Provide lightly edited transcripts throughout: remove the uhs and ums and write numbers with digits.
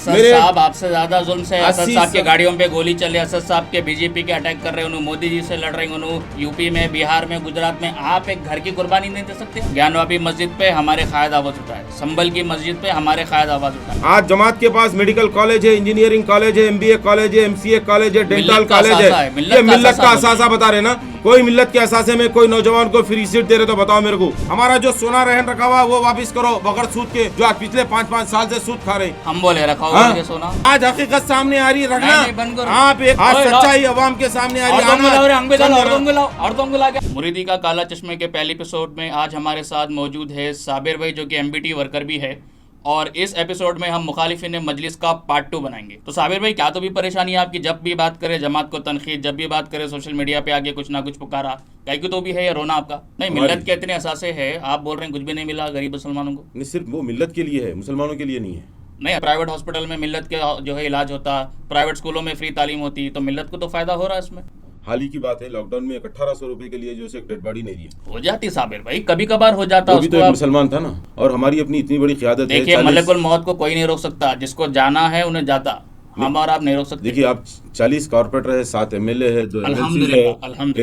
असद साहब आपसे ज्यादा जुल्म से असद साहब के गाड़ियों पे गोली चले, असद साहब के बीजेपी के अटैक कर रहे हैं, मोदी जी से लड़ रहे हैं, यूपी में, बिहार में, गुजरात में। आप एक घर की कुर्बानी नहीं दे सकते? ज्ञानवापी मस्जिद पे हमारे कायद आवाज उठाए, संभल की मस्जिद पे हमारे कायद आवाज उठाए। आज जमात के पास मेडिकल कॉलेज है, इंजीनियरिंग कॉलेज है, MBA कॉलेज है, MCA कॉलेज है, डेंटल कॉलेज है। ये मिल्लत का असासा बता रहे ना। कोई मिल्लत के असासे में कोई नौजवान को फ्री सीट दे रहे तो बताओ मेरे को। हमारा जो सोना रहन रखा हुआ वो वापस करो बगैर सूद के, जो आज पिछले 5-5 साल से सूद खा रहे। हम बोले रखा हुआ मुझे सोना। आज हकीकत सामने आ रही है, रखना बंद करो। आप एक आज सच्चाई अवाम के सामने आ रही है। मुरीदी का काला चश्मे के पहले एपिसोड में आज हमारे साथ मौजूद है साबिर भाई, जो कि MBT वर्कर भी है, और इस एपिसोड में हम मुखालिफिन मजलिस का पार्ट 2 बनाएंगे। तो साबिर भाई, क्या तो भी परेशानी है आपकी? जब भी बात करें जमात को तनखीद, जब भी बात करें सोशल मीडिया पे आगे कुछ ना कुछ पुकारा, क्या तो भी है या रोना आपका? नहीं, मिल्लत के इतने असासे है, आप बोल रहे हैं कुछ भी नहीं मिला गरीब मुसलमानों को। नहीं, सिर्फ वो मिल्लत के लिए है, मुसलमानों के लिए नहीं है। नहीं, प्राइवेट हॉस्पिटल में मिल्लत के जो है इलाज होता, प्राइवेट स्कूलों में फ्री तालीम होती, तो मिल्लत को तो फायदा हो रहा है इसमें। हाल ही की बात है, लॉकडाउन में 1800 रुपए के लिए जो है डेड बॉडी नहीं दी हो जाती साबिर भाई, कभी कभार हो जाता। वो भी तो एक मुसलमान था ना, और हमारी अपनी इतनी बड़ी क़यादत है। देखिए, मलकुल मौत को कोई नहीं रोक सकता, जिसको जाना है उन्हें जाता, हम और आप नहीं रोक सकते। देखिए, आप 40 कॉर्पोरेटर है, 7 MLA है, 2 MLC है,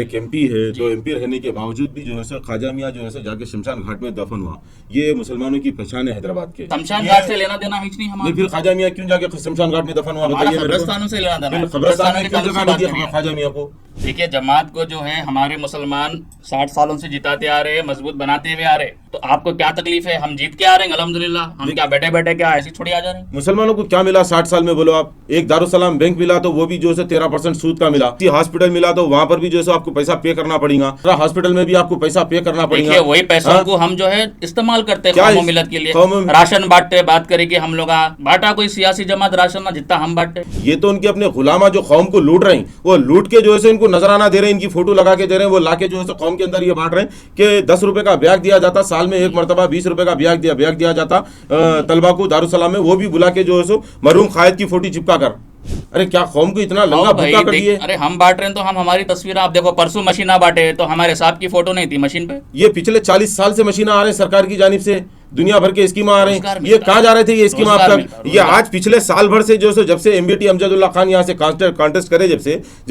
एक MP है, 2 MP रहने के बावजूद भी जो है सर ख्वाजा मियां जो है सर जाके शमशान घाट में दफन हुआ। ये मुसलमानों की पहचान है हैदराबाद के। शमशान घाट से लेना देना कुछ नहीं हमारा। फिर ख्वाजा मियां क्यों जाके शमशान घाट में दफन हुआ? कब्रिस्तानों से लेना देना, कब्रिस्तान में क्यों जगह नहीं दिया ख्वाजा मियां को? देखिए, जमात को जो है हमारे मुसलमान 60 सालों से जिताते आ रहे हैं, मजबूत बनाते हुए आ रहे हैं। तो आपको क्या तकलीफ है? हम जीत के आ रहे हैं अल्हम्दुलिल्लाह। हम क्या बैठे बैठे क्या ऐसे थोड़ी आ जा रहे हैं? मुसलमानों को क्या मिला 60 साल में? बोलो आप। एक दारुसलाम बैंक मिला तो वो भी जो है 13% सूद का मिला। हॉस्पिटल मिला तो वहाँ पर भी जो है आपको पैसा पे करना पड़ेगा। हॉस्पिटल में भी आपको पैसा पे करना पड़ेगा। वही पैसों को हम जो है इस्तेमाल करते हैं मिलत के लिए। राशन बांटते, बात करें कि हम लोग बांटा कोई सियासी जमात राशन ना जितना हम बांटते। ये तो उनके अपने गुलामा जो कौम को लूट रहे हैं, वो लूट के जो है इनको नजराना दे रहे हैं, इनकी फोटो लगा के दे रहे हैं, वो लाके जो है कौम के अंदर ये बांट रहे हैं कि 10 रुपए का ब्याज दिया जाता, साल में एक मरतबा 20 रुपए का ब्याज दिया जाता तलबा को दारुसलाम में, वो भी बुला के जो है मरहूम कायद की फोटो चिपका कर। अरे क्या कौम को इतना लंगा भुक्का कर दिए? अरे हम बांट रहे हैं तो हम हमारी तस्वीर, आप देखो परसों मशीना बांटे तो हमारे साहब की फोटो नहीं थी मशीन पे। ये पिछले 40 साल से मशीना आ रहे हैं सरकार की जानिब से, दुनिया भर के स्कीम आ रहे हैं। ये कहाँ जा रहे थे ये स्कीम आपका? ये आज पिछले साल भर से जो जब से MBT अमजदुल्ला खान यहाँ से कॉन्टेस्ट करे, जब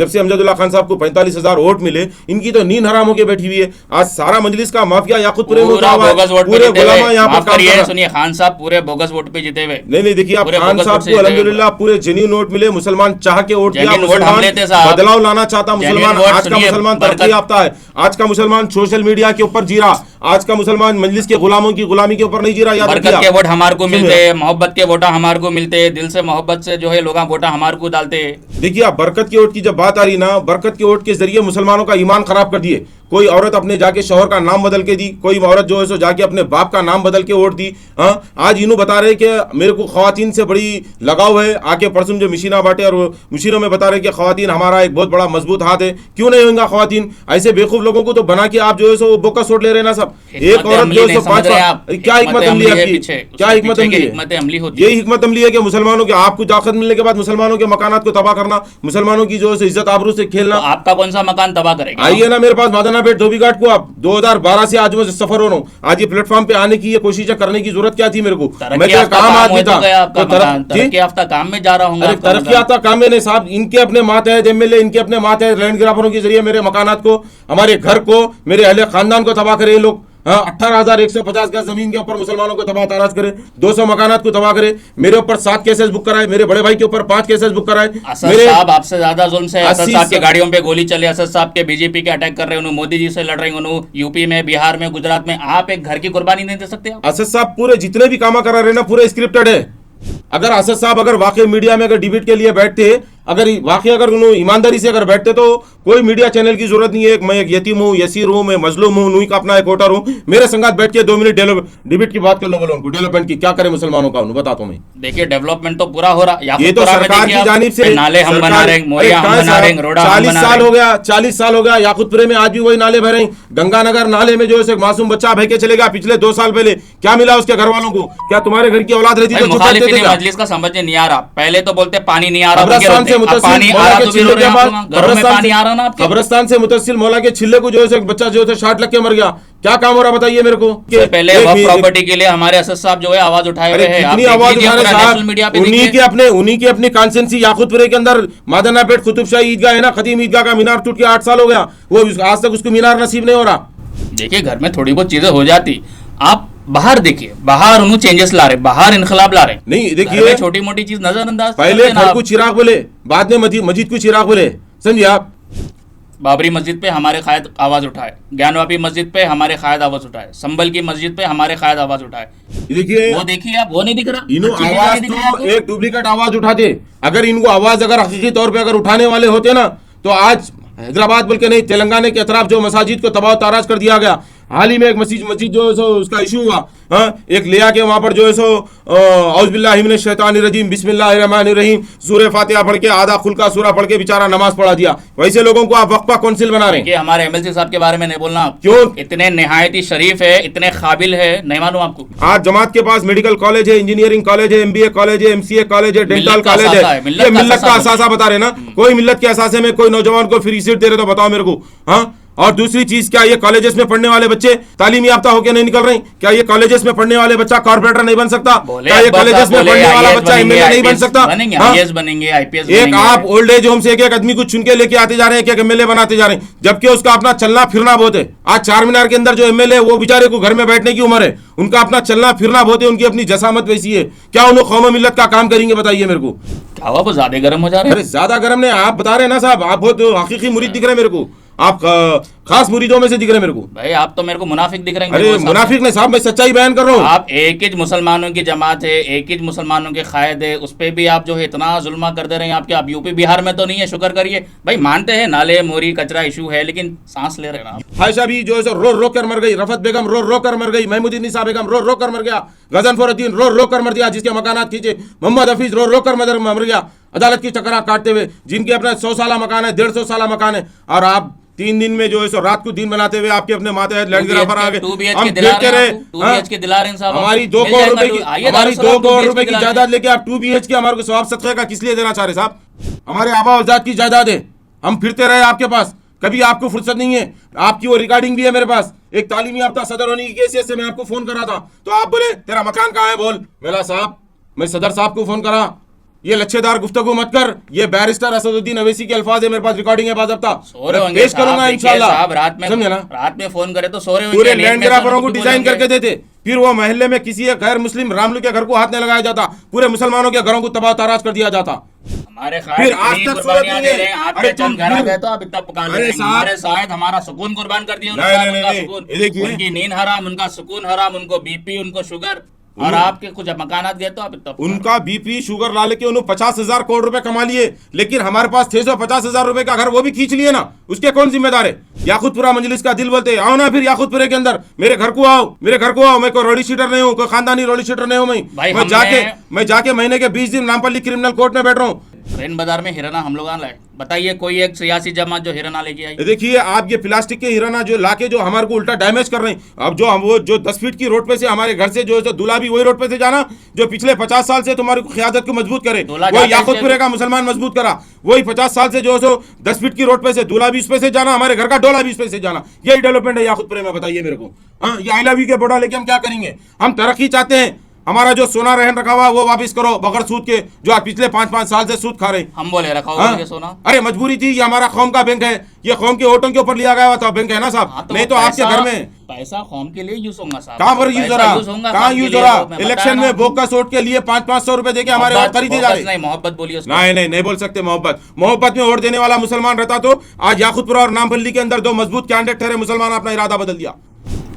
से अमजदुल्ला खान साहब को 45,000 वोट मिले, इनकी तो नींद हराम होकर बैठी हुई है। आज सारा मजलिस का माफिया याकूतपुरे में पूरे गुलामा यहाँ पर काम कर रहा है। सुनिए, खान साहब पूरे बोगस वोट पे जीते हुए। नहीं, देखिए आप खान साहब को अल्हम्दुलिल्लाह पूरे जेन्युइन वोट मिले, मुसलमान चाह के वोट दिया, मुसलमान बदलाव लाना चाहता, मुसलमान आज का मुसलमान तरक्की याफ्ता है, आज का मुसलमान सोशल मीडिया के ऊपर जी रहा, आज का मुसलमान मजलिस के गुलामों की गुलामी के ऊपर नहीं जी रहा। बरकत के वोट हमारे को मिलते हैं, मोहब्बत के वोटा हमारे को मिलते हैं, दिल से मोहब्बत से जो है लोग वोटा हमारे को डालते हैं। देखिए, आप बरकत के वोट की जब बात आ रही ना, बरकत के वोट के जरिए मुसलमानों का ईमान खराब कर दिए। कोई औरत अपने जाके शौहर का नाम बदल के दी, कोई औरत जो है सो जाके अपने बाप का नाम बदल के वोट दी। आज इन्हों बता रहे कि मेरे को ख्वातीन से बड़ी लगाव है, आके परसों जो मशीना बांटे और मुशीरों में बता रहे कि ख्वातीन हमारा एक बहुत बड़ा मजबूत हाथ है। क्यों नहीं होगा ख्वातीन? ऐसे बेवकूफ लोगों को तो बना के आप जो है सो बोका सोट ले रहे ना सब। एक औरत जो है सो 5 क्या हिकमत अमली है आपकी? क्या हिकमत अमली है? यही हिकमत अमली है कि मुसलमानों के आपको ताकत मिलने के बाद मुसलमानों के मकानात को तबाह करना, मुसलमानों की जो है इज्जत आबरू से खेलना। आपका कौन सा मकान तबाह करेगा? आइए ना मेरे पास मादाना पेट धोबी घाट को। आप 2012 से आज मैं सफर हो रहा हूँ। आज ये प्लेटफॉर्म पे आने की ये कोशिश करने की जरूरत क्या थी मेरे को? मैं तो काम आदमी था, तरक्की याफ्ता काम में जा रहा हूँ। अरे तरक्की याफ्ता काम में नहीं साहब, इनके अपने मातहत MLA, इनके अपने मातहत लैंड ग्राफरों के जरिए मेरे मकानात को, हमारे घर को, मेरे अहले खानदान को तबाह करे लोग। 18,150 गज जमीन के ऊपर मुसलमानों को तबाह ताराज करे, 200 मकानात को तबाह करे, मेरे ऊपर 7 केसेस बुक कराए, मेरे बड़े भाई के ऊपर 5 केसेस बुक कराए। असद साहब आपसे ज्यादा जुल्म से, असद साहब के गाड़ियों पे गोली चले, असद साहब के बीजेपी के अटैक कर रहे हैं, मोदी जी से लड़ रहे हैं, यूपी में, बिहार में, गुजरात में। आप एक घर की कुर्बानी नहीं दे सकते? असद साहब पूरे जितने भी काम करा रहे ना पूरे स्क्रिप्टेड है। अगर असद साहब अगर वाकई मीडिया में अगर डिबेट के लिए बैठते, अगर वाकई अगर उन्होंने ईमानदारी से अगर बैठते तो कोई मीडिया चैनल की जरूरत नहीं है। मैं एक यतीम हूँ, यसीर हूँ, मैं मजलूम हूँ, नूई का अपना एक वोटर हूँ, मेरे संगात बैठ के 2 मिनट डिबेट की बात कर लो। बोलो उनको डेवलपमेंट की क्या करे मुसलमानों का, उन्हें बताता हूँ मैं। देखिए, डेवलपमेंट तो पूरा हो रहा, ये तो सरकार की जानिब से नाले हम बना रहे हैं, मोरिया हम बना रहे हैं, रोड़ा 40 साल हो गया याकूतपुरे में, आज भी वही नाले भरे हैं। गंगानगर नाले में जो है मासूम बच्चा बह के चलेगा पिछले 2 साल पहले, क्या मिला उसके घर वालों को? क्या तुम्हारे घर की औलाद रहती तो मजलिस का समझ नहीं आ रहा? पहले तो बोलते पानी नहीं आ रहा, कब्रिस्तान से मुतसिल मौला के छिल्ले के बाद कब्रिस्तान से मुतसिल मौला के छिल्ले को जो है बच्चा जो है शार्ट लग के मर गया। क्या काम हो रहा बताइए मेरे को। पहले वक्फ प्रॉपर्टी के लिए हमारे असद साहब जो है आवाज उठाए हुए हैं, कितनी आवाज उठा रहे साहब। उन्हीं के अपने कॉन्स्टिट्यूंसी याकूतपुरे के अंदर मादनापेट कुतुब शाही ईदगाह है ना, खदीम ईदगाह का मीनार टूट के 8 साल हो गया, वो आज तक उसको मीनार नसीब नहीं हो रहा। देखिए घर में थोड़ी बहुत चीजें हो जाती, आप बाहर देखिए, बाहर उन्होंने चेंजेस ला रहे, बाहर इनकलाब ला रहे। नहीं देखिए छोटी मोटी चीज नजरअंदाज, पहले घर को चिराग बोले, बाद में मस्जिद को चिराग बोले, समझिए आप। बाबरी मस्जिद पे हमारे कायद आवाज उठाए, ज्ञानवापी मस्जिद पे हमारे कायद आवाज उठाए, संभल की मस्जिद पे हमारे कायद आवाज उठाए। देखिए वो देखिए आप, वो नहीं दिख रहा, इन्हों आवाज तो एक डुप्लीकेट आवाज उठाते। अगर इनको आवाज अगर हकीकी तौर पे अगर उठाने वाले होते ना तो आज हैदराबाद बल्कि नहीं तेलंगाना के अतराफ जो मसाजिद को तबाह ताराज कर दिया गया। हाल ही में एक मस्जिद जो है सो उसका इशू हुआ, एक लिया के वहां पर जो है सो औज़ुबिल्लाहि मिनश शैतानिर रजीम बिस्मिल्लाहिर्रहमानिर रहीम सूरह फातिहा पढ़ के आधा खुल का सूरा पढ़ के बेचारा नमाज पढ़ा दिया। वैसे लोगों को आप वक्फा काउंसिल बना रहे हैं। हमारे एमएलसी साहब के बारे में नहीं बोलना, क्यों? इतने निहायती शरीफ है, इतने काबिल है, नहीं मालूम आपको। आज जमात के पास मेडिकल कॉलेज है, इंजीनियरिंग कॉलेज है, MBA कॉलेज है, MCA कॉलेज है, डेंटल कॉलेज है। ये मिल्लत का असासा बता रहे ना, कोई मिल्लत के असासे में कोई नौजवान को फ्री सीट दे रहे तो बताओ मेरे को। हाँ, और दूसरी चीज क्या ये कॉलेजेस में पढ़ने वाले बच्चे तालीम याफ्ता होकर नहीं निकल रहे? क्या ये कॉलेजेस में पढ़ने वाले बच्चा कॉर्पोरेटर नहीं बन सकता? क्या ये कॉलेजेस में पढ़ने वाला बच्चा MLA नहीं बन सकता? बनेंगे IPS एक आप ओल्ड एज होम से एक आदमी को चुन के लेके आते जा रहे हैं, क्या MLA बनाते जा रहे हैं, जबकि उसका अपना चलना फिरना बहुत है। आज चार मीनार के अंदर जो MLA वो बेचारे को घर में बैठने की उम्र है, उनका अपना चलना फिरना बहुत है, उनकी अपनी जसामत वैसी है। क्या उन्होंने कौम मिल्लत का काम करेंगे बताइए मेरे को। क्या हुआ, वो ज्यादा गर्म हो जा रहे हैं? अरे ज्यादा गर्म नहीं, आप बता रहे हैं ना साहब, आप बहुत हकीकी मुरीद दिख रहे हैं मेरे को, आप खास मुरीदों में से दिख रहे हैं मेरे को। भाई आप तो मेरे को मुनाफिक दिख रहे हैं। अरे मुनाफिक नहीं साहब, मैं सच्चाई बयान कर रहा हूँ। आप एक ही मुसलमानों की जमात है, एक ही मुसलमानों के कायद है, उस पे भी आप जो है इतना जुल्मा कर दे रहे हैं। आपके आप यूपी बिहार में तो नहीं है, शुक्र करिए भाई, मानते हैं नाले मोरी कचरा इशू है, लेकिन सांस ले रहे हैं ना। आयशा भी जो है रो कर मर गई, रफत बेगम रो कर मर गई, महमूदुन्निसा बेगम रो कर मर गया, गजनफरुद्दीन रो कर मर गया, जिसके मकानात खींचे, मोहम्मद हफीज रो कर मर गया अदालत की चक्करा काटते हुए, जिनके अपना 100 साला मकान है, 150 साला मकान है, और आप 3 दिन में जो है सो रात को दिन बनाते हुए आपके अपने माथे लैंड ग्राफर आ गए। हम देखते रहे, हमारी 2 करोड़ रुपए की जायदाद लेके आप 2 BHK हमारे को सवाब सदक़े का किस लिए देना चाह रहे साहब? हमारे आबा अज़ाद की जायदाद है, हम फिरते रहे आपके पास, कभी आपको फुर्सत नहीं है। आपकी वो रिकॉर्डिंग भी है मेरे पास, एक तालीमी याफ्ता सदर होने की हैसियत से मैं आपको फोन करा था, तो आप बोले तेरा मकान कहाँ है, बोल मेरा साहब मैं सदर साहब को फोन करा। ये लच्छेदार गुफ्तगू मत कर, ये बैरिस्टर असदुद्दीन अवैसी के अल्फाज है, मेरे पास रिकॉर्डिंग है, बाज़ाब्ता पेश करूंगा इंशाल्लाह। समझे ना, रात में फोन करे तो सो रहे होंगे, पूरे लैंड ग्राफरों को डिजाइन करके देते, फिर वो महल्ले में किसी गैर मुस्लिम रामलू के घर को हाथ नहीं लगाया जाता, पूरे मुसलमानों के घरों को तबाह ताराज कर दिया जाता। हमारे फिर आज तक सूरत नहीं है। आपके चंद घर आ गए तो आप इतना पुकार रहे हैं, हमारे शायद हमारा सुकून कुर्बान कर दिया उन्होंने। उनकी नींद हराम, उनका सुकून हराम, उनको BP, उनको शुगर, और आपके कुछ मकानात गए तो आप इतना उनका BP शुगर ला लेके उन्होंने 50,000 करोड़ रुपए कमा लिए, लेकिन हमारे पास 650,000 रुपए का घर वो भी खींच लिए ना, उसके कौन जिम्मेदार है? याकूतपुरा मजलिस का दिल बोलते आओ ना, फिर याकूतपुरे के अंदर मेरे घर को आओ, मेरे घर को आओ। मैं कोई रोडी शीटर नहीं हूँ, कोई खानदानी रोडी शीटर नहीं हूँ। मैं जाके महीने के 20 दिन नामपल्ली क्रिमिनल कोर्ट में बैठ रहा हूँ। ट्रेन बाजार में हिराना हम लोग लाए, बताइए कोई एक सियासी जमात जो हिराना लेके आई? देखिए आप ये प्लास्टिक के हिराना जो लाके जो हमारे को उल्टा डैमेज कर रहे हैं। अब जो हम वो जो 10 फीट की रोड पे से हमारे घर से जो है दूल्हा भी वही रोड पे से जाना जो पिछले 50 साल से तुम्हारी क़यादत को मजबूत करे, वही याकूतपुरे का मुसलमान मजबूत करा, वही 50 साल से जो है 10 फीट की रोड पे से दूल्हा भी इस पे से जाना, हमारे घर का डोला भी इस पे से जाना। यही डेवलपमेंट है याकूतपुरे में, बताइए मेरे को। हाँ, ये आई लव यू के बोर्डा लेके हम क्या करेंगे? हम तरक्की चाहते हैं, हमारा जो सोना रहन रखा हुआ वो वापस करो बगैर सूद के, जो आप पिछले 5-5 साल से सूद खा रहे। हम बोले रखा हुआ सोना, अरे मजबूरी थी, ये हमारा कौम का बैंक है, ये कौम के वोटों के ऊपर लिया गया था बैंक है ना साहब। नहीं तो आपके घर में पैसा कौम के लिए यूज होगा साहब, कहाँ पर यूज हो रहा, कहाँ यूज हो रहा? इलेक्शन में बोका वोट के लिए 500-500 रुपए देके हमारे वोट खरीदे जा रहे। मोहब्बत बोलिए, नहीं बोल सकते मोहब्बत में वोट देने वाला मुसलमान रहता तो आज याकूतपुरा और नामपल्ली के अंदर 2 मजबूत कैंडिडेट ठहरे, मुसलमान अपना इरादा बदल दिया।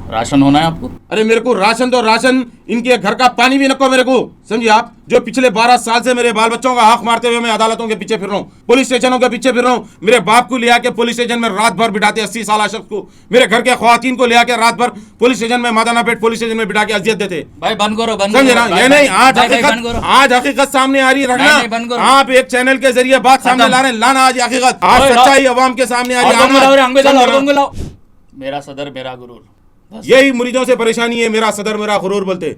राशन होना है आपको? अरे मेरे को राशन तो राशन, इनके घर का पानी भी नको मेरे को, समझिए आप। जो पिछले 12 साल से मेरे बाल बच्चों का हक मारते हुए मैं अदालतों के पीछे फिर रहा हूँ, पुलिस स्टेशनों के पीछे फिर रहा हूँ। मेरे बाप को ले आके पुलिस स्टेशन में रात भर बिठाते 80 साल शख्स को, मेरे घर के ख्वातीन को ले आके रात भर पुलिस स्टेशन में मादानापेट पुलिस स्टेशन में बिठा के अजियत देते। भाई बंद करो, समझे ना? ये नहीं, आज हकीकत सामने आ रही है, रखना। आप एक चैनल के जरिए बात सामने ला रहे हैं, लाना आज हकीकत, आज सच्चाई अवाम के सामने आ रही है। मेरा सदर मेरा गुरूर, यही मुरीदों से परेशानी है, मेरा सदर मेरा गुरूर बोलते।